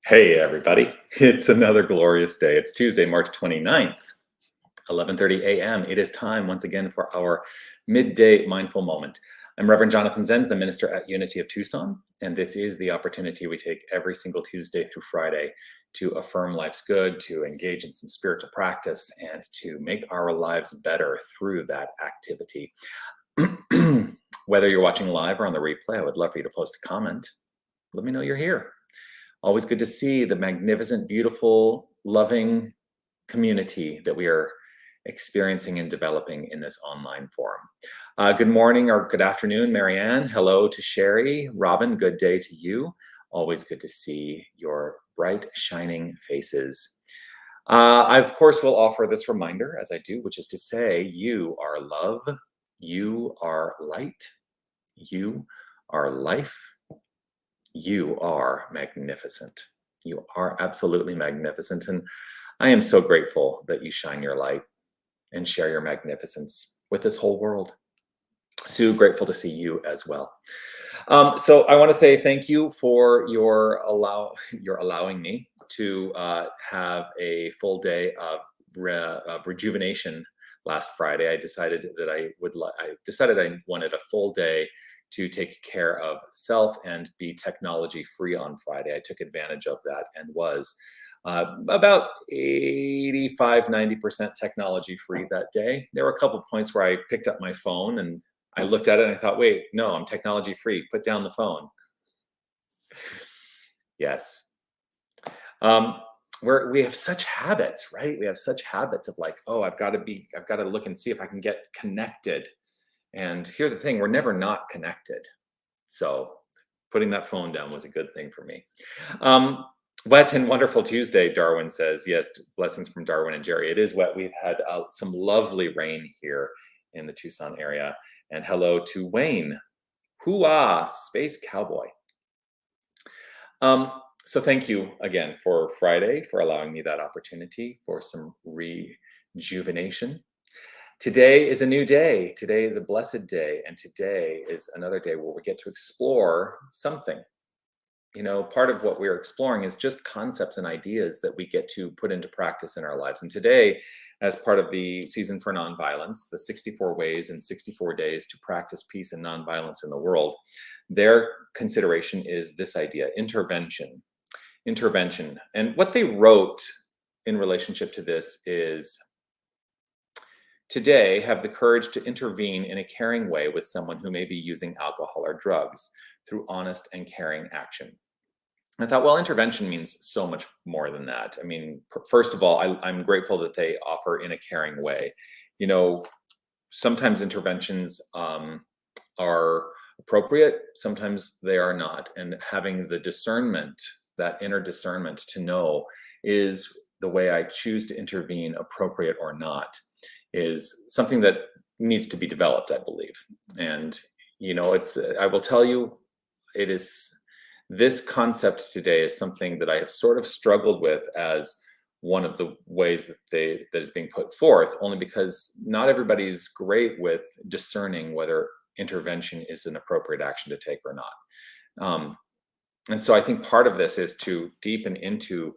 Hey everybody, it's another glorious day. It's Tuesday, March 29th, 11:30 a.m. It is time once again for our Midday Mindful Moment. I'm Reverend Jonathan Zenz, the minister at Unity of Tucson, and this is the opportunity we take every single Tuesday through Friday to affirm life's good, to engage in some spiritual practice, and to make our lives better through that activity. Whether you're watching live or on the replay, I would love for you to post a comment. Let me know you're here. Always good to see the magnificent, beautiful, loving community that we are experiencing and developing in this online forum. Good morning or good afternoon, Marianne. Hello to Sherry. Robin, good day to you. Always good to see your bright, shining faces. I, of course, will offer this reminder, as I do, which is to say, you are love, you are light, you are life, you are magnificent. You are absolutely magnificent. And I am so grateful that you shine your light and share your magnificence with this whole world. Sue, grateful to see you as well. So I want to say thank you for your allowing me to have a full day of rejuvenation last Friday. I decided that I wanted a full day to take care of self and be technology free on Friday. I took advantage of that and was about 85–90% technology free that day. There were a couple points where I picked up my phone and I looked at it and I thought, wait, no, I'm technology free. Put down the phone. Yes. We have such habits, right? We have such habits of like, oh, I've got to look and see if I can get connected. And here's the thing, we're never not connected. So putting that phone down was a good thing for me. Wet and wonderful Tuesday, Darwin says. Yes, blessings from Darwin and Jerry. It is wet. We've had some lovely rain here in the Tucson area. And hello to Wayne. Hoo-ah, Space Cowboy. So thank you again for Friday, for allowing me that opportunity for some rejuvenation. Today is a new day. Today is a blessed day. And today is another day where we get to explore something. You know, part of what we're exploring is just concepts and ideas that we get to put into practice in our lives. And today, as part of the Season for Nonviolence, the 64 ways and 64 days to practice peace and nonviolence in the world, their consideration is this idea, intervention. Intervention. And what they wrote in relationship to this is, today, have the courage to intervene in a caring way with someone who may be using alcohol or drugs through honest and caring action. I thought, well, intervention means so much more than that. I mean, first of all, I'm grateful that they offer in a caring way. You know, sometimes interventions are appropriate, sometimes they are not. And having the discernment, that inner discernment to know, is the way I choose to intervene, appropriate or not, is something that needs to be developed, I believe. And, you know, I will tell you, it is, this concept today is something that I have sort of struggled with as one of the ways that is being put forth, only because not everybody's great with discerning whether intervention is an appropriate action to take or not. And so I think part of this is to deepen into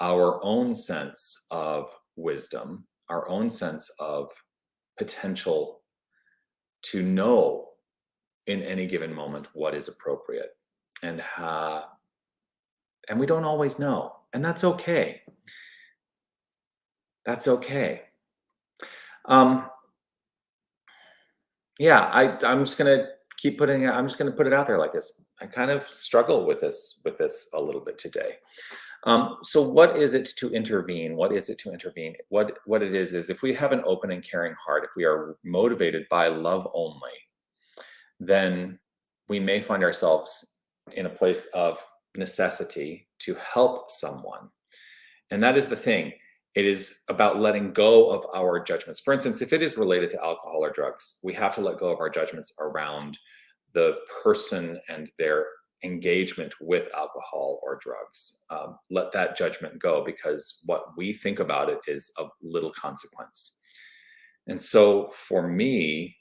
our own sense of wisdom, our own sense of potential to know in any given moment what is appropriate. And we don't always know, and that's okay. That's okay. Yeah, I'm just gonna keep putting it. I'm just gonna put it out there like this. I kind of struggle with this a little bit today. So what is it to intervene? What is it to intervene? What it is if we have an open and caring heart, if we are motivated by love only, then we may find ourselves in a place of necessity to help someone. And that is the thing. It is about letting go of our judgments. For instance, if it is related to alcohol or drugs, we have to let go of our judgments around the person and their engagement with alcohol or drugs. Let that judgment go, because what we think about it is of little consequence. And so for me,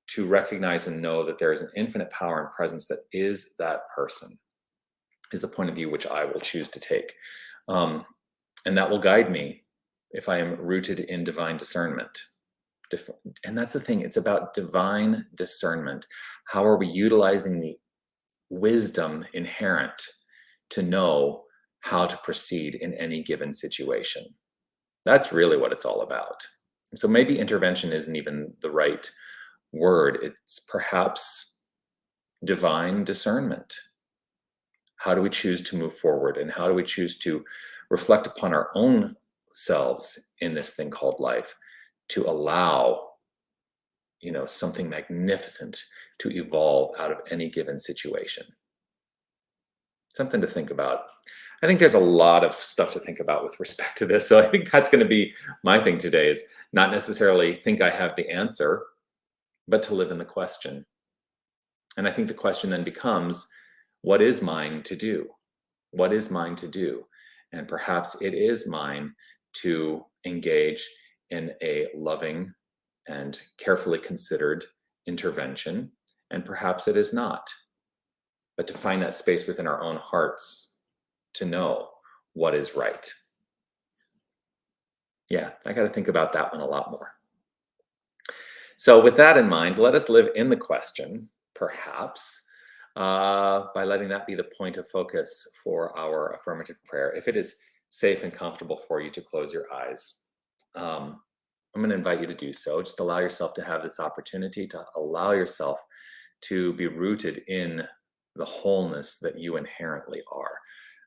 to recognize and know that there is an infinite power and presence that is that person, is the point of view which I will choose to take. And that will guide me if I am rooted in divine discernment. And that's the thing, it's about divine discernment. How are we utilizing the wisdom inherent to know how to proceed in any given situation? That's really what it's all about. So maybe intervention isn't even the right word. It's perhaps divine discernment. How do we choose to move forward? And how do we choose to reflect upon our own selves in this thing called life to allow, something magnificent to evolve out of any given situation? Something to think about. I think there's a lot of stuff to think about with respect to this. So I think that's going to be my thing today, is not necessarily think I have the answer, but to live in the question. And I think the question then becomes, what is mine to do? What is mine to do? And perhaps it is mine to engage in a loving and carefully considered intervention. And perhaps it is not. But to find that space within our own hearts to know what is right. Yeah, I got to think about that one a lot more. So with that in mind, let us live in the question, perhaps, by letting that be the point of focus for our affirmative prayer. If it is safe and comfortable for you to close your eyes, I'm going to invite you to do so. Just allow yourself to have this opportunity, to allow yourself to be rooted in the wholeness that you inherently are.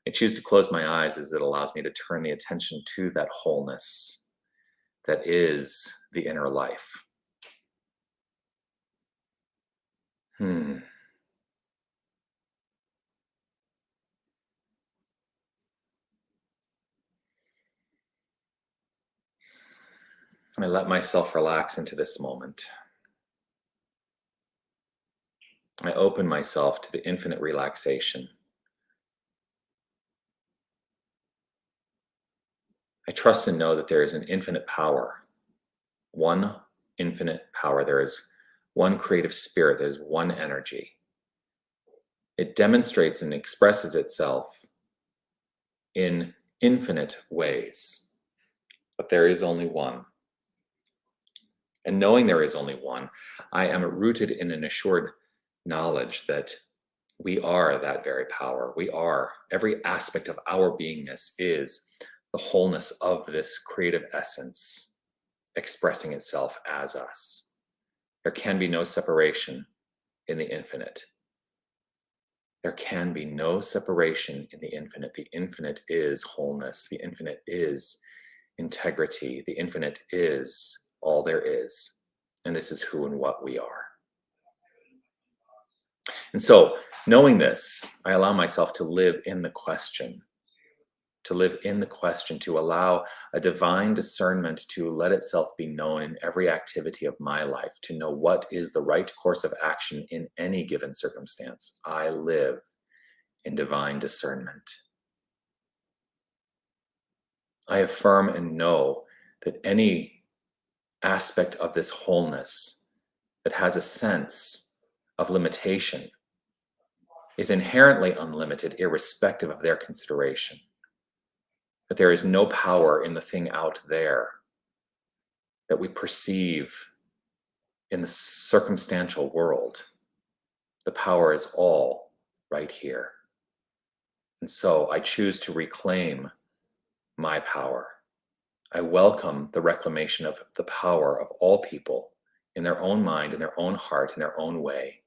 I choose to close my eyes as it allows me to turn the attention to that wholeness that is the inner life. I let myself relax into this moment. I open myself to the infinite relaxation. I trust and know that there is an infinite power, one infinite power. There is one creative spirit. There's one energy. It demonstrates and expresses itself in infinite ways, but there is only one. And knowing there is only one, I am rooted in an assured knowledge that we are that very power. We are, every aspect of our beingness is the wholeness of this creative essence expressing itself as us. There can be no separation in the infinite. There can be no separation in the infinite. The infinite is wholeness. The infinite is integrity. The infinite is all there is. And this is who and what we are. And so, knowing this, I allow myself to live in the question, to allow a divine discernment to let itself be known in every activity of my life, to know what is the right course of action in any given circumstance. I live in divine discernment. I affirm and know that any aspect of this wholeness that has a sense of limitation is inherently unlimited, irrespective of their consideration. That there is no power in the thing out there that we perceive in the circumstantial world. The power is all right here. And so I choose to reclaim my power. I welcome the reclamation of the power of all people in their own mind, in their own heart, in their own way,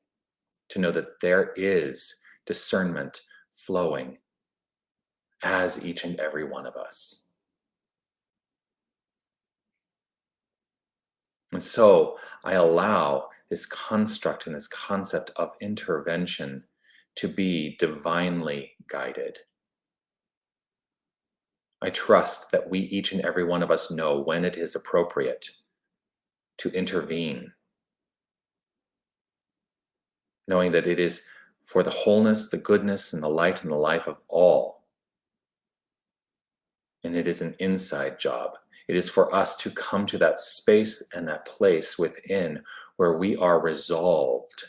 to know that there is discernment flowing as each and every one of us. And so I allow this construct and this concept of intervention to be divinely guided. I trust that we, each and every one of us, know when it is appropriate to intervene, knowing that it is for the wholeness, the goodness, and the light and the life of all. And it is an inside job. It is for us to come to that space and that place within where we are resolved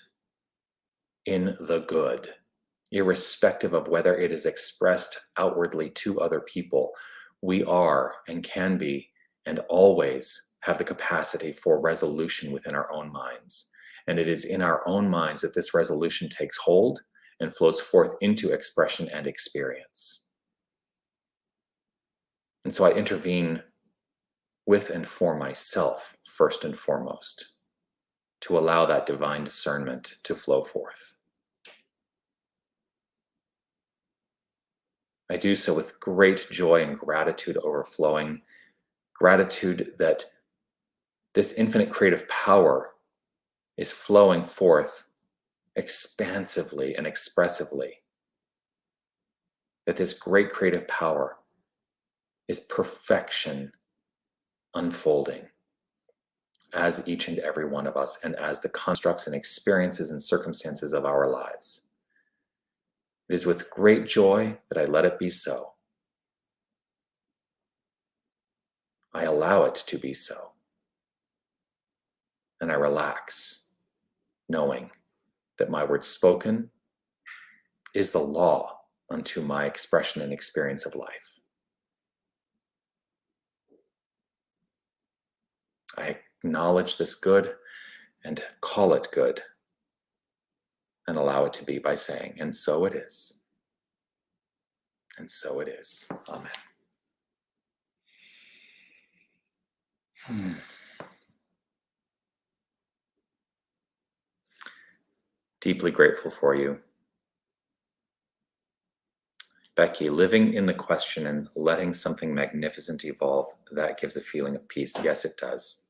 in the good, irrespective of whether it is expressed outwardly to other people, we are and can be and always have the capacity for resolution within our own minds. And it is in our own minds that this resolution takes hold and flows forth into expression and experience. And so I intervene with and for myself, first and foremost, to allow that divine discernment to flow forth. I do so with great joy and gratitude overflowing, gratitude that this infinite creative power is flowing forth expansively and expressively. That this great creative power is perfection unfolding as each and every one of us and as the constructs and experiences and circumstances of our lives. It is with great joy that I let it be so. I allow it to be so. And I relax, knowing that my word spoken is the law unto my expression and experience of life. I acknowledge this good and call it good and allow it to be by saying, and so it is. And so it is. Amen. Deeply grateful for you. Becky, living in the question and letting something magnificent evolve, that gives a feeling of peace. Yes, it does.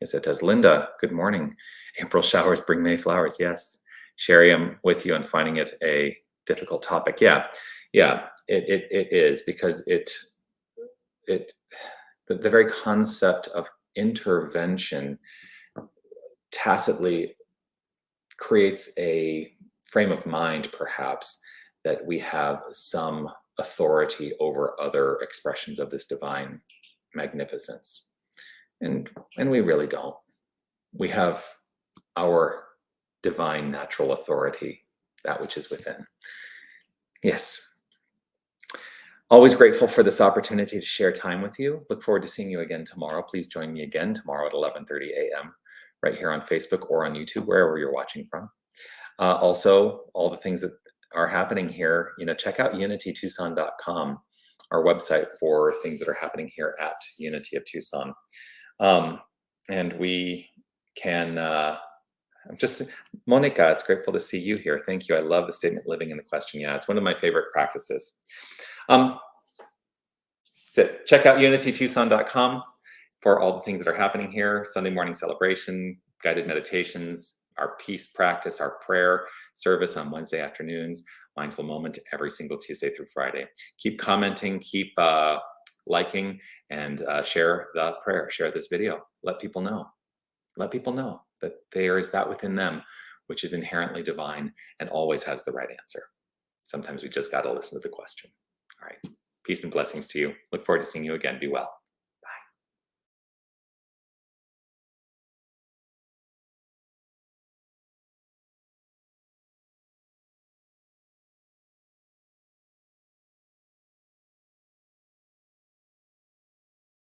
Yes, it does. Linda, good morning. April showers bring May flowers. Yes. Sherry, I'm with you on finding it a difficult topic. Yeah, it is, because the very concept of intervention tacitly creates a frame of mind, perhaps, that we have some authority over other expressions of this divine magnificence. And we really don't. We have our divine natural authority, that which is within. Yes. Always grateful for this opportunity to share time with you. Look forward to seeing you again tomorrow. Please join me again tomorrow at 11:30 a.m. right here on Facebook or on YouTube, wherever you're watching from. Also, all the things that are happening here, check out unitytucson.com, our website for things that are happening here at Unity of Tucson. And we can, Monica, it's grateful to see you here. Thank you. I love the statement living in the question. Yeah, it's one of my favorite practices. That's it. Check out unitytucson.com for all the things that are happening here. Sunday morning celebration, guided meditations, our peace practice, our prayer service on Wednesday afternoons, mindful moment every single Tuesday through Friday. Keep commenting, keep liking, and share the prayer, share this video. Let people know. Let people know that there is that within them which is inherently divine and always has the right answer. Sometimes we just got to listen to the question. All right. Peace and blessings to you. Look forward to seeing you again. Be well.